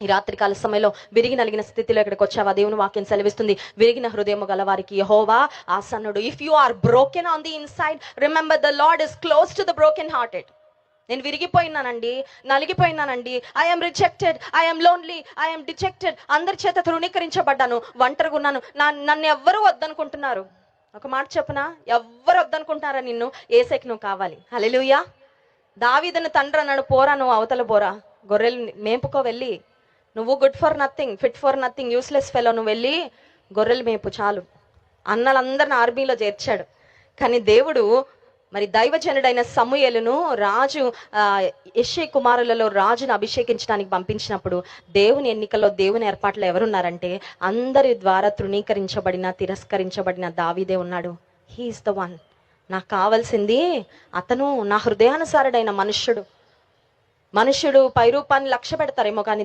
ఈ రాత్రికాల సమయంలో విరిగి నలిగిన స్థితిలో ఇక్కడికి వచ్చావా? దేవుని వాక్యం సెలవిస్తుంది, విరిగిన హృదయము గల వారికి యెహోవా ఆసన్నుడు. If you are broken on the inside, remember the Lord is close to the broken hearted. నేను విరిగిపోయినానండి, నలిగిపోయినానండి, I'm rejected, I'm lonely, I'm dejected, అందరి చేత తృణీకరించబడ్డాను, ఒంటరిగా ఉన్నాను, నన్ను ఎవ్వరూ వద్దనుకుంటున్నారు. ఒక మాట చెప్పనా, ఎవ్వరు వద్దనుకుంటున్నారా నిన్ను? యేసయ్యకి నువ్వు కావాలి. హల్లెలూయా. దావీదును తండ్రి అన్నాడు, పోరా నువ్వు అవతల పోరా, గొర్రెలు మేపుకో వెళ్ళి, నువ్వు good for nothing, fit for nothing, useless fellow, నువ్వు వెళ్ళి గొర్రెలు మేపు చాలు. అన్నలందరిని ఆర్మీలో చేర్చాడు. కానీ దేవుడు మరి దైవజనుడైన సమూయేలును రాజు యెష్షయి కుమారులలో రాజును అభిషేకించడానికి పంపించినప్పుడు దేవుని ఎన్నికల్లో, దేవుని ఏర్పాట్లో ఎవరున్నారంటే అందరి ద్వారా తృణీకరించబడిన, తిరస్కరించబడిన దావీదే ఉన్నాడు. He is the one. నాకు కావాల్సింది అతను, నా హృదయానుసారుడైన మనుష్యుడు. మనుష్యుడు పై రూపాన్ని లక్ష్య పెడతారేమో కానీ